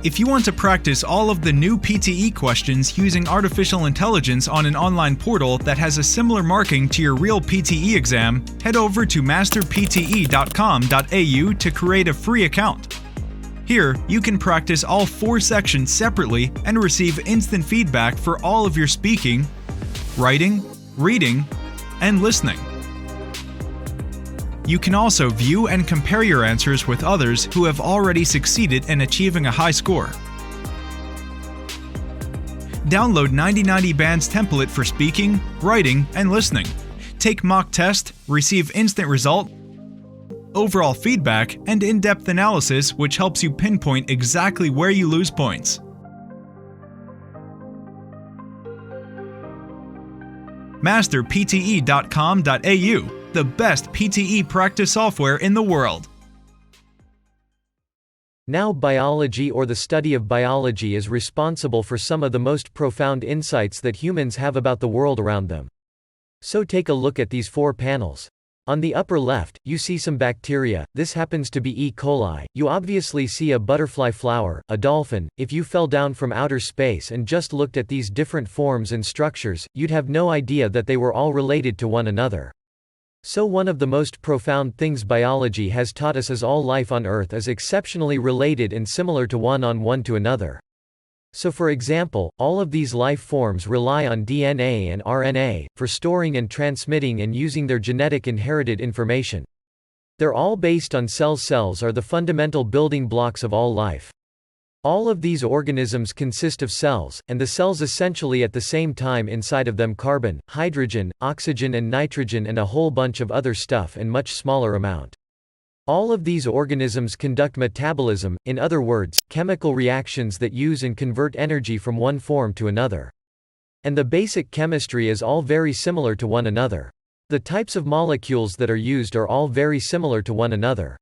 If you want to practice all of the new PTE questions using artificial intelligence on an online portal that has a similar marking to your real PTE exam, head over to masterpte.com.au to create a free account. Here, you can practice all 4 sections separately and receive instant feedback for all of your speaking, writing, reading, and listening. You can also view and compare your answers with others who have already succeeded in achieving a high score. Download 9090 Band's template for speaking, writing, and listening. Take mock test, receive instant result, overall feedback, and in-depth analysis which helps you pinpoint exactly where you lose points. masterpte.com.au, the best PTE practice software in the world. Now biology or the study of biology is responsible for some of the most profound insights that humans have about the world around them. So take a look at these 4 panels. On the upper left, you see some bacteria. This happens to be E. coli. You obviously see a butterfly flower, a dolphin. If you fell down from outer space and just looked at these different forms and structures, you'd have no idea that they were all related to one another. So one of the most profound things biology has taught us is all life on Earth is exceptionally related and similar to one to another. So for example, all of these life forms rely on DNA and RNA, for storing and transmitting and using their genetic inherited information. They're all based on cells. Cells are the fundamental building blocks of all life. All of these organisms consist of cells, and the cells essentially at the same time inside of them carbon, hydrogen, oxygen and nitrogen and a whole bunch of other stuff in much smaller amount. All of these organisms conduct metabolism, in other words, chemical reactions that use and convert energy from one form to another. And the basic chemistry is all very similar to one another. The types of molecules that are used are all very similar to one another.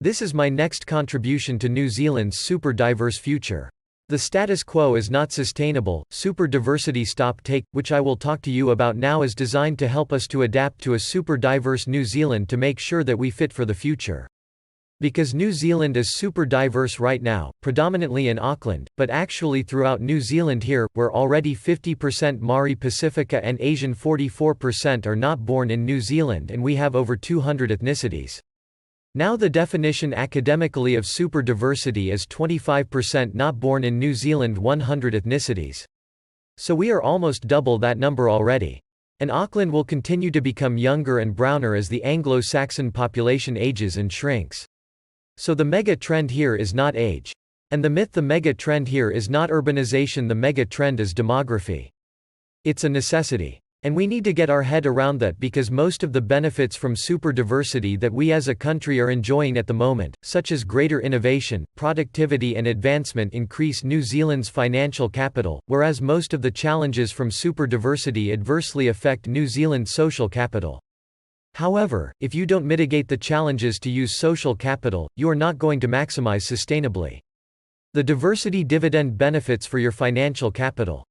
This is my next contribution to New Zealand's super diverse future. The status quo is not sustainable. Super diversity stop take, which I will talk to you about now, is designed to help us to adapt to a super diverse New Zealand to make sure that we fit for the future. Because New Zealand is super diverse right now, predominantly in Auckland, but actually throughout New Zealand here, we're already 50% Maori Pacifica and Asian. 44% are not born in New Zealand, and we have over 200 ethnicities. Now the definition academically of super diversity is 25% not born in New Zealand, 100 ethnicities. So we are almost double that number already. And Auckland will continue to become younger and browner as the Anglo-Saxon population ages and shrinks. So the mega trend here is not age. And the myth, the mega trend here is not urbanization, the mega trend is demography. It's a necessity. And we need to get our head around that, because most of the benefits from super diversity that we as a country are enjoying at the moment, such as greater innovation, productivity and advancement, increase New Zealand's financial capital, whereas most of the challenges from super diversity adversely affect New Zealand's social capital. However, if you don't mitigate the challenges to use social capital, you are not going to maximize sustainably the diversity dividend benefits for your financial capital.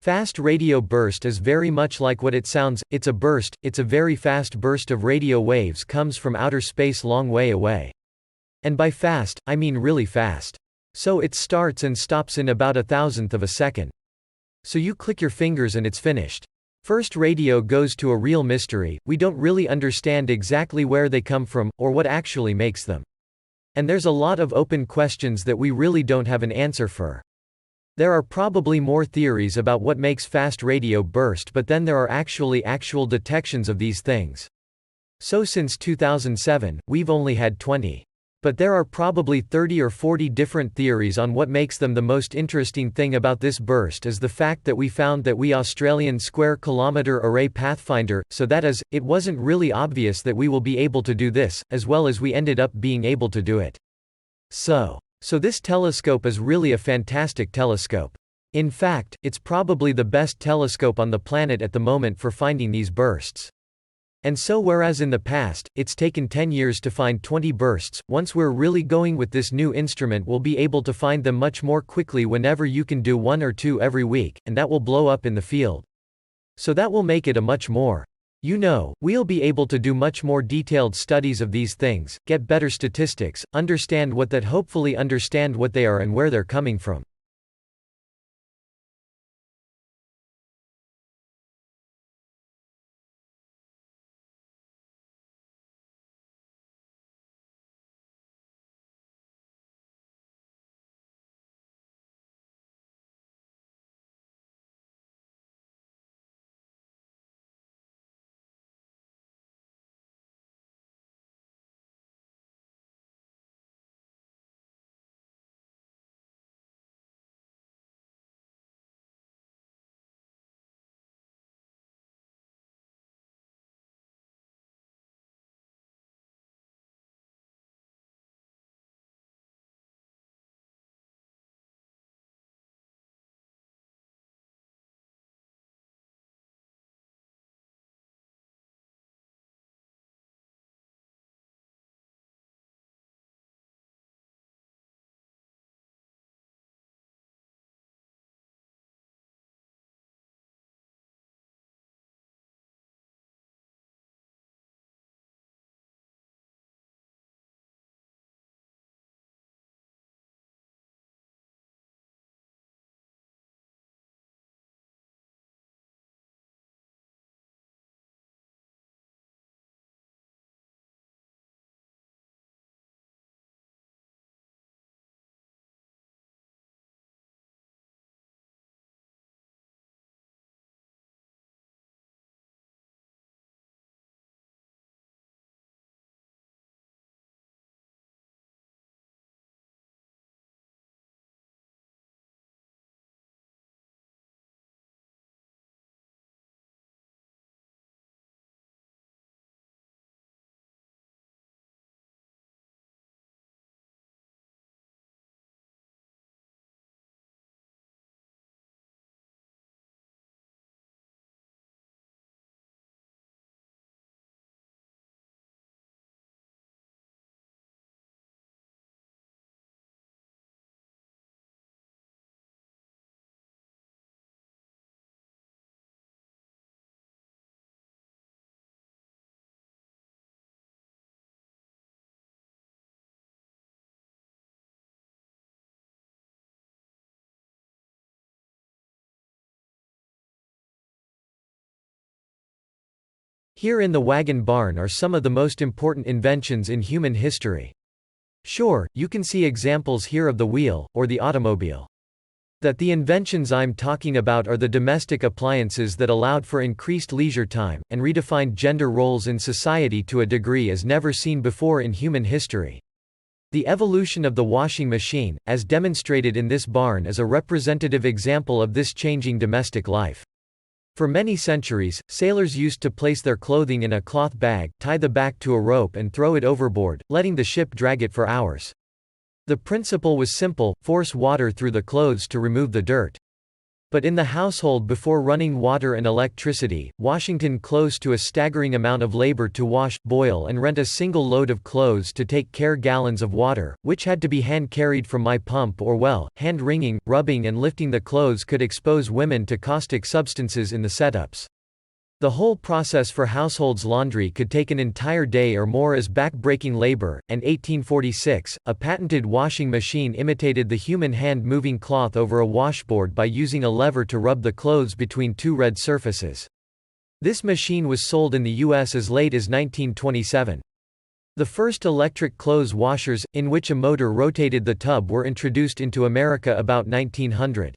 Fast radio burst is very much like what it sounds. It's a burst, it's a very fast burst of radio waves, comes from outer space long way away. And by fast, I mean really fast. So it starts and stops in about 1/1000th of a second. So you click your fingers and it's finished. First radio goes to a real mystery. We don't really understand exactly where they come from, or what actually makes them. And there's a lot of open questions that we really don't have an answer for. There are probably more theories about what makes fast radio burst, but then there are actual detections of these things. So since 2007, we've only had 20. But there are probably 30 or 40 different theories on what makes them. The most interesting thing about this burst is the fact that we found that we Australian square kilometre array pathfinder, so that is, it wasn't really obvious that we will be able to do this, as well as we ended up being able to do it. So this telescope is really a fantastic telescope. In fact, it's probably the best telescope on the planet at the moment for finding these bursts. And so whereas in the past, it's taken 10 years to find 20 bursts, once we're really going with this new instrument we'll be able to find them much more quickly whenever you can do 1 or 2 every week, and that will blow up in the field. So that will make it a much more. We'll be able to do much more detailed studies of these things, get better statistics, hopefully understand what they are and where they're coming from. Here in the wagon barn are some of the most important inventions in human history. Sure, you can see examples here of the wheel, or the automobile. That the inventions I'm talking about are the domestic appliances that allowed for increased leisure time, and redefined gender roles in society to a degree as never seen before in human history. The evolution of the washing machine, as demonstrated in this barn, is a representative example of this changing domestic life. For many centuries, sailors used to place their clothing in a cloth bag, tie the back to a rope and throw it overboard, letting the ship drag it for hours. The principle was simple: force water through the clothes to remove the dirt. But in the household before running water and electricity, Washington close to a staggering amount of labor to wash, boil and rent a single load of clothes to take care gallons of water, which had to be hand-carried from my pump or well. Hand-wringing, rubbing and lifting the clothes could expose women to caustic substances in the setups. The whole process for households' laundry could take an entire day or more as back-breaking labor, and 1846, a patented washing machine imitated the human hand moving cloth over a washboard by using a lever to rub the clothes between two red surfaces. This machine was sold in the U.S. as late as 1927. The first electric clothes washers, in which a motor rotated the tub, were introduced into America about 1900.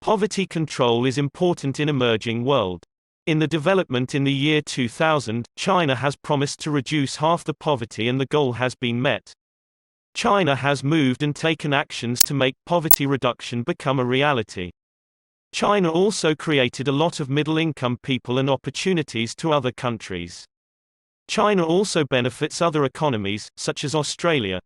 Poverty control is important in emerging world. In the development in the year 2000, China has promised to reduce half the poverty and the goal has been met. China has moved and taken actions to make poverty reduction become a reality. China also created a lot of middle-income people and opportunities to other countries. China also benefits other economies, such as Australia.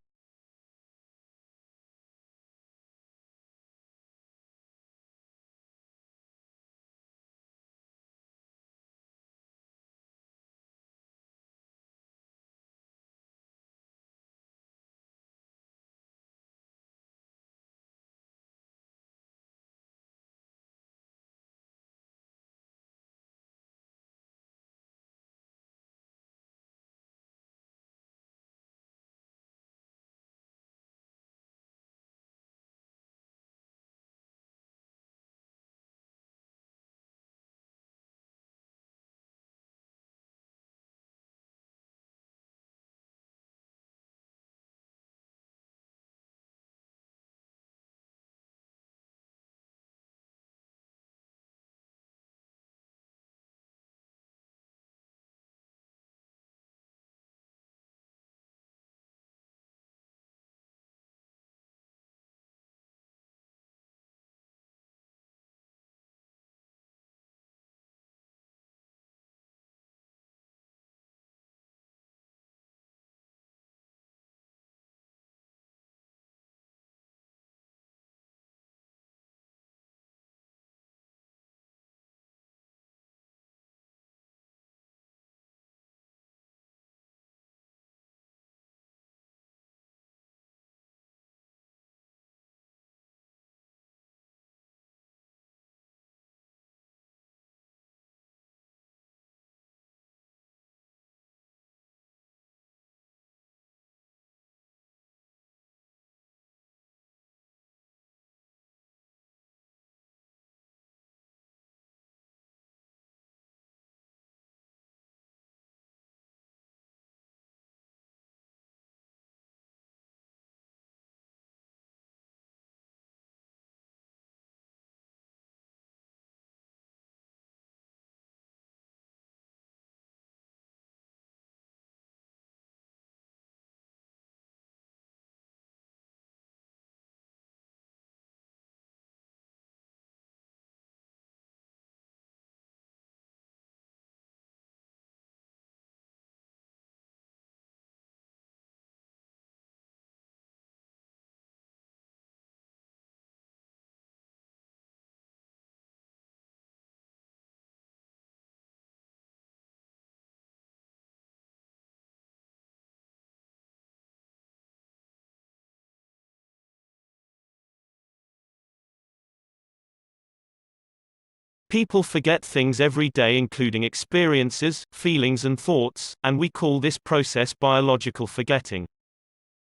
People forget things every day, including experiences, feelings and thoughts, and we call this process biological forgetting.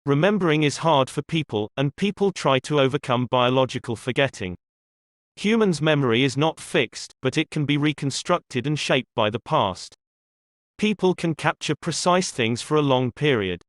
Remembering is hard for people, and people try to overcome biological forgetting. Humans' memory is not fixed, but it can be reconstructed and shaped by the past. People can capture precise things for a long period.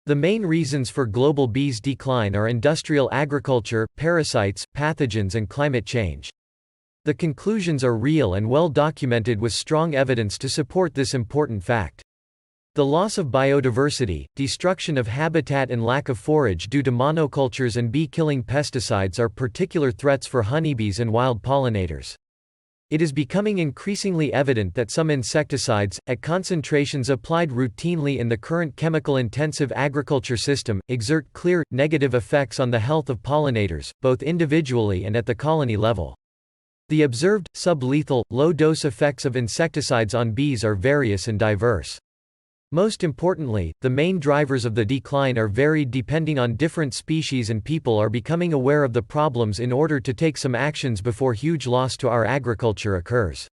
The main reasons for global bees' decline are industrial agriculture, parasites, pathogens, and climate change. The conclusions are real and well documented with strong evidence to support this important fact. The loss of biodiversity, destruction of habitat and lack of forage due to monocultures and bee-killing pesticides are particular threats for honeybees and wild pollinators. It is becoming increasingly evident that some insecticides, at concentrations applied routinely in the current chemical-intensive agriculture system, exert clear, negative effects on the health of pollinators, both individually and at the colony level. The observed, sublethal, low-dose effects of insecticides on bees are various and diverse. Most importantly, the main drivers of the decline are varied depending on different species, and people are becoming aware of the problems in order to take some actions before huge loss to our agriculture occurs.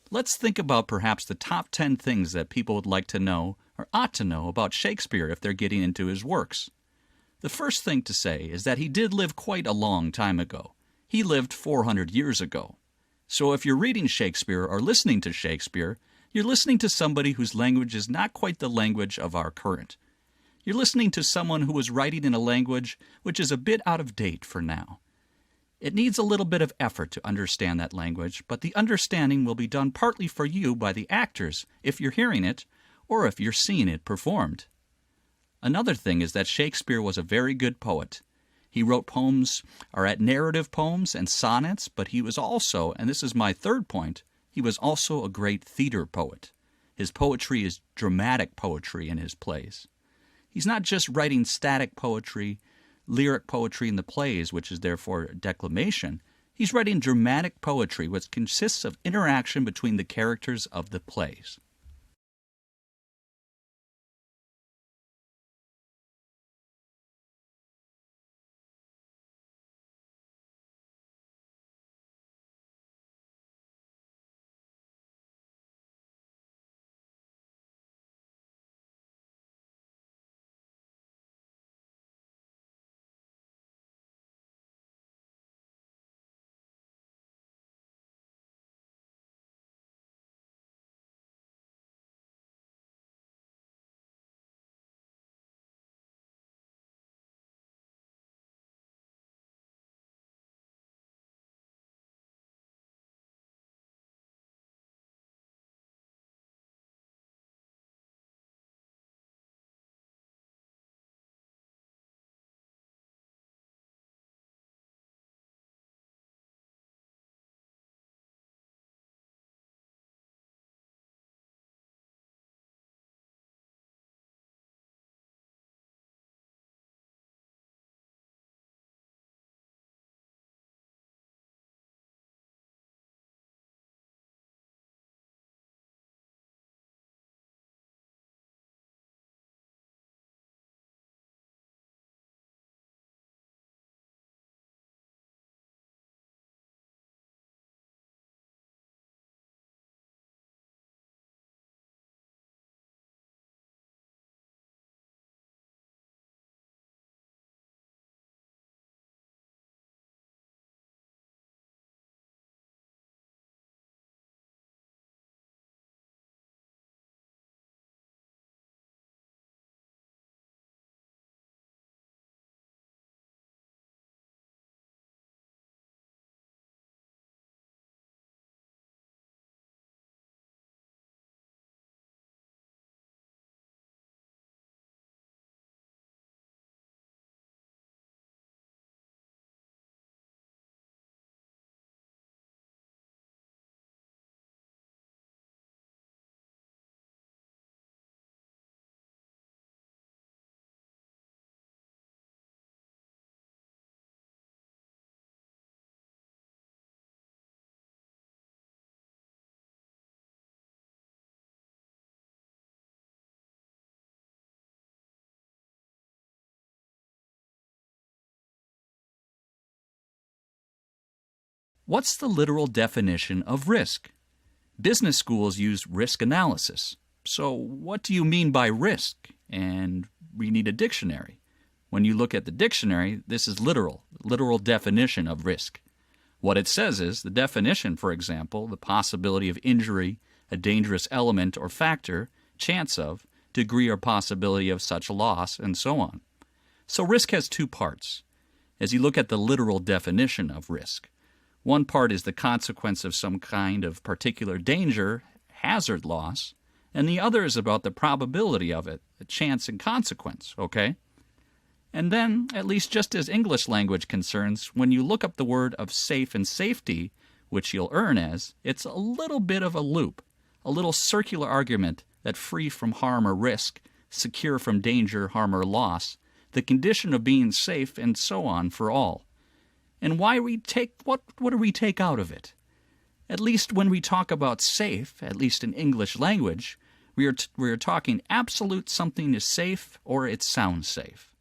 Let's think about perhaps the top 10 things that people would like to know or ought to know about Shakespeare if they're getting into his works. The first thing to say is that he did live quite a long time ago. He lived 400 years ago. So if you're reading Shakespeare or listening to Shakespeare, you're listening to somebody whose language is not quite the language of our current. You're listening to someone who was writing in a language which is a bit out of date for now. It needs a little bit of effort to understand that language, but the understanding will be done partly for you by the actors, if you're hearing it, or if you're seeing it performed. Another thing is that Shakespeare was a very good poet. He wrote poems, narrative poems and sonnets, but he was also, and this is my third point, he was also a great theater poet. His poetry is dramatic poetry in his plays. He's not just writing static poetry, lyric poetry in the plays, which is therefore declamation. He's writing dramatic poetry, which consists of interaction between the characters of the plays. What's the literal definition of risk? Business schools use risk analysis. So what do you mean by risk? And we need a dictionary. When you look at the dictionary, this is literal definition of risk. What it says is, the definition, for example, the possibility of injury, a dangerous element or factor, chance of, degree or possibility of such loss, and so on. So risk has two parts. As you look at the literal definition of risk, one part is the consequence of some kind of particular danger, hazard loss, and the other is about the probability of it, the chance and consequence, okay? And then, at least just as English language concerns, when you look up the word of safe and safety, which you'll earn as, it's a little bit of a loop, a little circular argument that free from harm or risk, secure from danger, harm, or loss, the condition of being safe, and so on for all. And what do we take out of it? At least when we talk about safe, at least in English language, we are talking absolute something is safe or it sounds safe.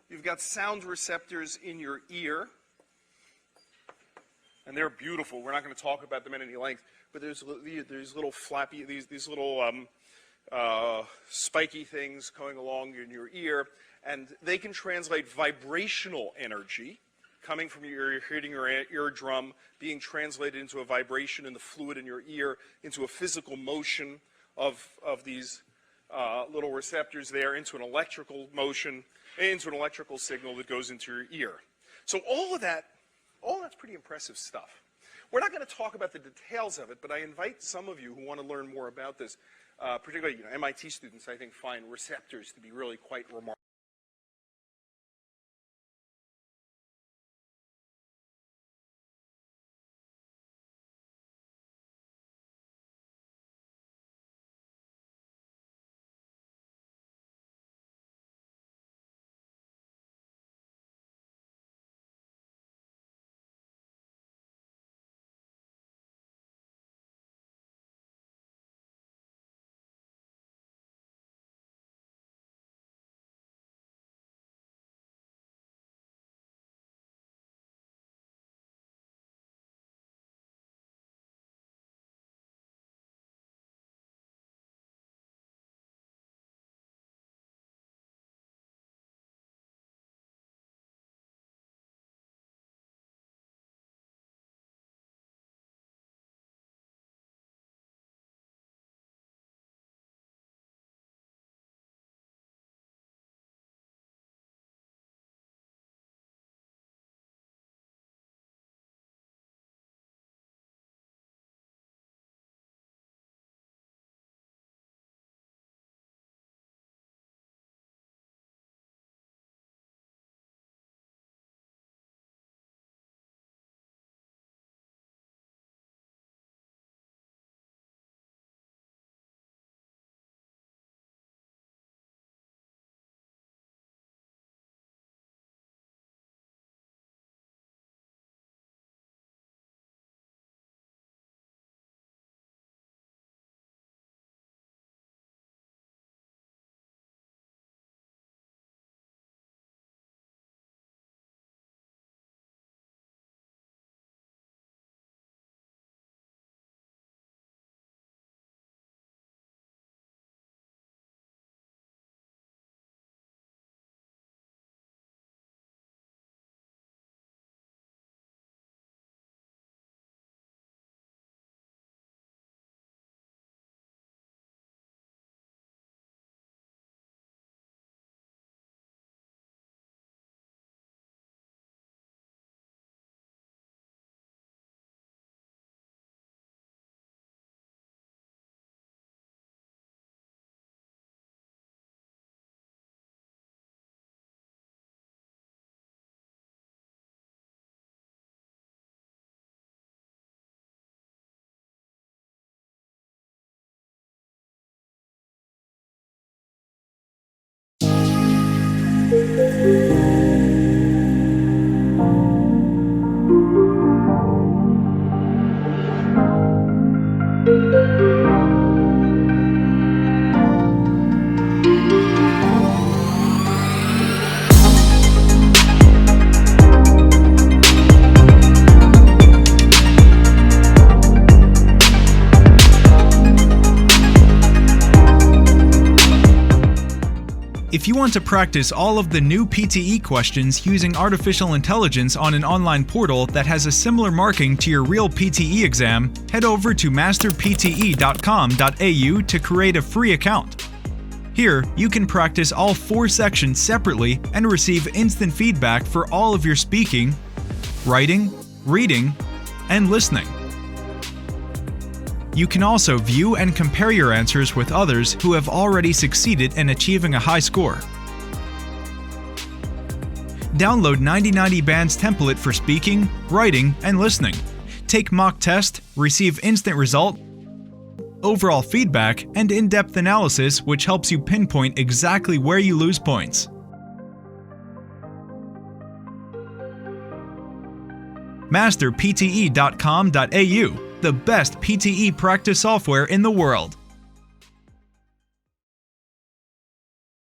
You've got sound receptors in your ear, and they're beautiful. We're not going to talk about them at any length, but there's little flappy, these little spiky things going along in your ear, and they can translate vibrational energy coming from your ear, hitting your eardrum, being translated into a vibration in the fluid in your ear, into a physical motion of these little receptors there, into an electrical motion, into an electrical signal that goes into your ear. So all that's pretty impressive stuff. We're not going to talk about the details of it, but I invite some of you who want to learn more about this, particularly MIT students, I think, find receptors to be really quite remarkable. If you want to practice all of the new PTE questions using artificial intelligence on an online portal that has a similar marking to your real PTE exam, head over to masterpte.com.au to create a free account. Here, you can practice all 4 sections separately and receive instant feedback for all of your speaking, writing, reading, and listening. You can also view and compare your answers with others who have already succeeded in achieving a high score. Download 9090 Band's template for speaking, writing, and listening. Take mock test, receive instant result, overall feedback, and in-depth analysis which helps you pinpoint exactly where you lose points. Masterpte.com.au, the best PTE practice software in the world.